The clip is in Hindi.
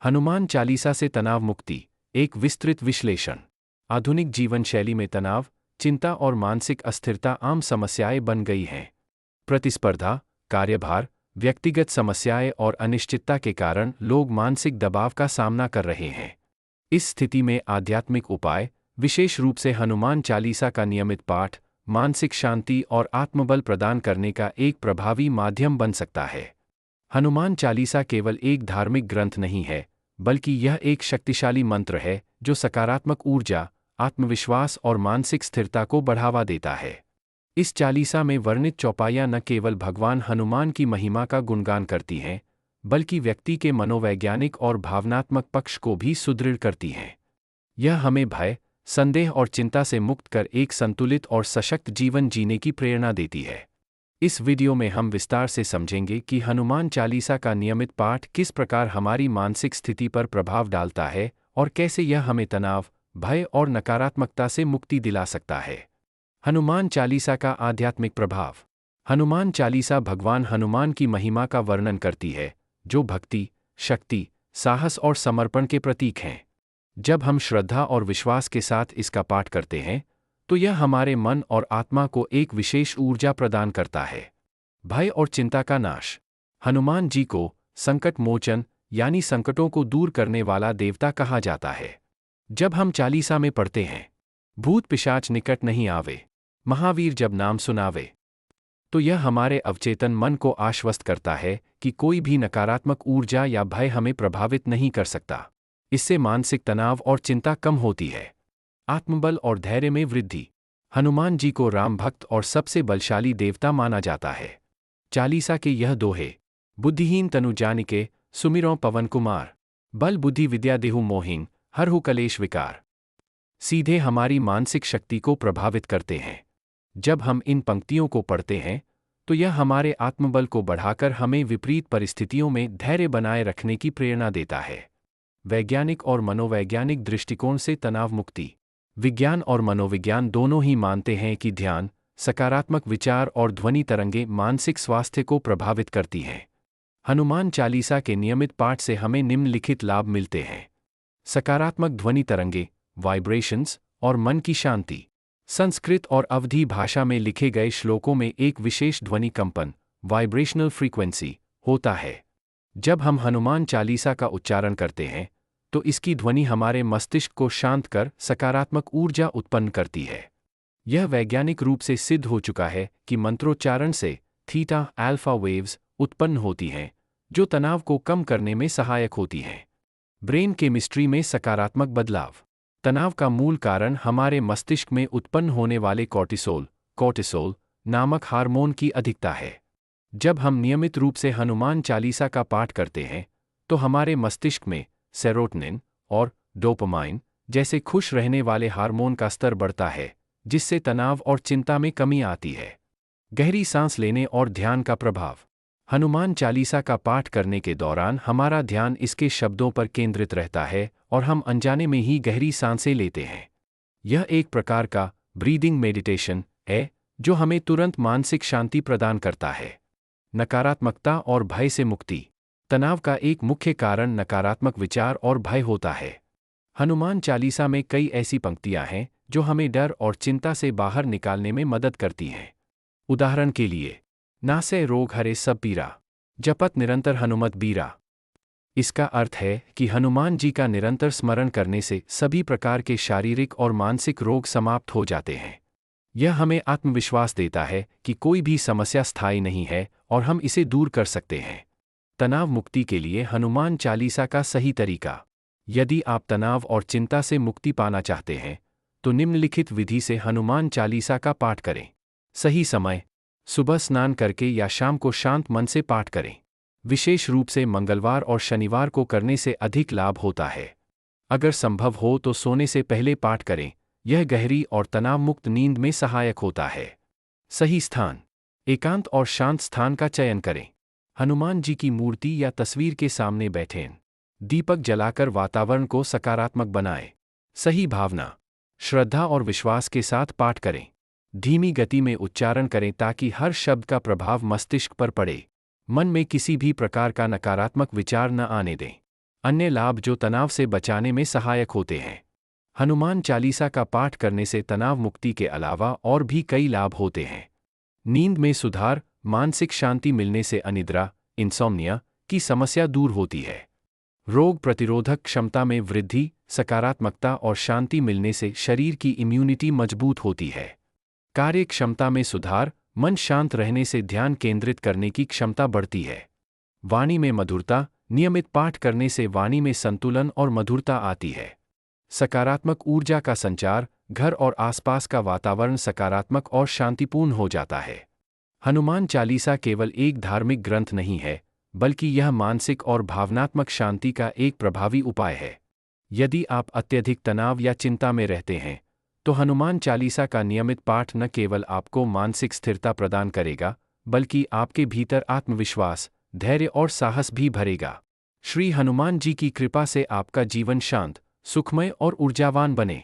हनुमान चालीसा से तनाव मुक्ति, एक विस्तृत विश्लेषण। आधुनिक जीवन शैली में तनाव, चिंता और मानसिक अस्थिरता आम समस्याएं बन गई हैं। प्रतिस्पर्धा, कार्यभार, व्यक्तिगत समस्याएं और अनिश्चितता के कारण लोग मानसिक दबाव का सामना कर रहे हैं। इस स्थिति में आध्यात्मिक उपाय, विशेष रूप से हनुमान चालीसा का नियमित पाठ, मानसिक शांति और आत्मबल प्रदान करने का एक प्रभावी माध्यम बन सकता है। हनुमान चालीसा केवल एक धार्मिक ग्रंथ नहीं है, बल्कि यह एक शक्तिशाली मंत्र है जो सकारात्मक ऊर्जा, आत्मविश्वास और मानसिक स्थिरता को बढ़ावा देता है। इस चालीसा में वर्णित चौपाइयाँ न केवल भगवान हनुमान की महिमा का गुणगान करती हैं, बल्कि व्यक्ति के मनोवैज्ञानिक और भावनात्मक पक्ष को भी सुदृढ़ करती हैं। यह हमें भय, संदेह और चिंता से मुक्त कर एक संतुलित और सशक्त जीवन जीने की प्रेरणा देती है। इस वीडियो में हम विस्तार से समझेंगे कि हनुमान चालीसा का नियमित पाठ किस प्रकार हमारी मानसिक स्थिति पर प्रभाव डालता है और कैसे यह हमें तनाव, भय और नकारात्मकता से मुक्ति दिला सकता है। हनुमान चालीसा का आध्यात्मिक प्रभाव। हनुमान चालीसा भगवान हनुमान की महिमा का वर्णन करती है, जो भक्ति, शक्ति, साहस और समर्पण के प्रतीक हैं। जब हम श्रद्धा और विश्वास के साथ इसका पाठ करते हैं, तो यह हमारे मन और आत्मा को एक विशेष ऊर्जा प्रदान करता है। भय और चिंता का नाश। हनुमान जी को संकट मोचन यानी संकटों को दूर करने वाला देवता कहा जाता है। जब हम चालीसा में पढ़ते हैं, भूत पिशाच निकट नहीं आवे, महावीर जब नाम सुनावे, तो यह हमारे अवचेतन मन को आश्वस्त करता है कि कोई भी नकारात्मक ऊर्जा या भय हमें प्रभावित नहीं कर सकता। इससे मानसिक तनाव और चिंता कम होती है। आत्मबल और धैर्य में वृद्धि। हनुमान जी को राम भक्त और सबसे बलशाली देवता माना जाता है। चालीसा के यह दोहे, बुद्धिहीन तनु जानिके, सुमिरौ पवन कुमार, बल बुद्धि विद्या देहु मोहिन, हरहु कलेश विकार, सीधे हमारी मानसिक शक्ति को प्रभावित करते हैं। जब हम इन पंक्तियों को पढ़ते हैं, तो यह हमारे आत्मबल को बढ़ाकर हमें विपरीत परिस्थितियों में धैर्य बनाए रखने की प्रेरणा देता है। वैज्ञानिक और मनोवैज्ञानिक दृष्टिकोण से तनाव मुक्ति। विज्ञान और मनोविज्ञान दोनों ही मानते हैं कि ध्यान, सकारात्मक विचार और ध्वनि तरंगें मानसिक स्वास्थ्य को प्रभावित करती हैं। हनुमान चालीसा के नियमित पाठ से हमें निम्नलिखित लाभ मिलते हैं। सकारात्मक ध्वनि तरंगें, वाइब्रेशंस और मन की शांति। संस्कृत और अवधी भाषा में लिखे गए श्लोकों में एक विशेष ध्वनि कंपन, वाइब्रेशनल फ्रीक्वेंसी, होता है। जब हम हनुमान चालीसा का उच्चारण करते हैं, तो इसकी ध्वनि हमारे मस्तिष्क को शांत कर सकारात्मक ऊर्जा उत्पन्न करती है। यह वैज्ञानिक रूप से सिद्ध हो चुका है कि मंत्रोच्चारण से थीटा अल्फा वेव्स उत्पन्न होती हैं, जो तनाव को कम करने में सहायक होती हैं। ब्रेन केमिस्ट्री में सकारात्मक बदलाव। तनाव का मूल कारण हमारे मस्तिष्क में उत्पन्न होने वाले कोर्टिसोल नामक हार्मोन की अधिकता है। जब हम नियमित रूप से हनुमान चालीसा का पाठ करते हैं, तो हमारे मस्तिष्क में सेरोटोनिन और डोपामाइन जैसे खुश रहने वाले हार्मोन का स्तर बढ़ता है, जिससे तनाव और चिंता में कमी आती है। गहरी सांस लेने और ध्यान का प्रभाव। हनुमान चालीसा का पाठ करने के दौरान हमारा ध्यान इसके शब्दों पर केंद्रित रहता है और हम अनजाने में ही गहरी सांसें लेते हैं। यह एक प्रकार का ब्रीदिंग मेडिटेशन है, जो हमें तुरंत मानसिक शांति प्रदान करता है। नकारात्मकता और भय से मुक्ति। तनाव का एक मुख्य कारण नकारात्मक विचार और भय होता है। हनुमान चालीसा में कई ऐसी पंक्तियां हैं जो हमें डर और चिंता से बाहर निकालने में मदद करती हैं। उदाहरण के लिए, नासै रोग हरे सब पीरा, जपत निरंतर हनुमत बीरा। इसका अर्थ है कि हनुमान जी का निरंतर स्मरण करने से सभी प्रकार के शारीरिक और मानसिक रोग समाप्त हो जाते हैं। यह हमें आत्मविश्वास देता है कि कोई भी समस्या स्थायी नहीं है और हम इसे दूर कर सकते हैं। तनाव मुक्ति के लिए हनुमान चालीसा का सही तरीका। यदि आप तनाव और चिंता से मुक्ति पाना चाहते हैं, तो निम्नलिखित विधि से हनुमान चालीसा का पाठ करें। सही समय, सुबह स्नान करके या शाम को शांत मन से पाठ करें। विशेष रूप से मंगलवार और शनिवार को करने से अधिक लाभ होता है। अगर संभव हो तो सोने से पहले पाठ करें, यह गहरी और तनाव मुक्त नींद में सहायक होता है। सही स्थान, एकांत और शांत स्थान का चयन करें। हनुमान जी की मूर्ति या तस्वीर के सामने बैठें। दीपक जलाकर वातावरण को सकारात्मक बनाएं। सही भावना, श्रद्धा और विश्वास के साथ पाठ करें। धीमी गति में उच्चारण करें ताकि हर शब्द का प्रभाव मस्तिष्क पर पड़े। मन में किसी भी प्रकार का नकारात्मक विचार न आने दें। अन्य लाभ जो तनाव से बचाने में सहायक होते हैं। हनुमान चालीसा का पाठ करने से तनाव मुक्ति के अलावा और भी कई लाभ होते हैं। नींद में सुधार, मानसिक शांति मिलने से अनिद्रा, इंसोम्निया की समस्या दूर होती है। रोग प्रतिरोधक क्षमता में वृद्धि, सकारात्मकता और शांति मिलने से शरीर की इम्यूनिटी मजबूत होती है। कार्य क्षमता में सुधार, मन शांत रहने से ध्यान केंद्रित करने की क्षमता बढ़ती है। वाणी में मधुरता, नियमित पाठ करने से वाणी में संतुलन और मधुरता आती है। सकारात्मक ऊर्जा का संचार, घर और आसपास का वातावरण सकारात्मक और शांतिपूर्ण हो जाता है। हनुमान चालीसा केवल एक धार्मिक ग्रंथ नहीं है, बल्कि यह मानसिक और भावनात्मक शांति का एक प्रभावी उपाय है। यदि आप अत्यधिक तनाव या चिंता में रहते हैं, तो हनुमान चालीसा का नियमित पाठ न केवल आपको मानसिक स्थिरता प्रदान करेगा, बल्कि आपके भीतर आत्मविश्वास, धैर्य और साहस भी भरेगा। श्री हनुमान जी की कृपा से आपका जीवन शांत, सुखमय और ऊर्जावान बने।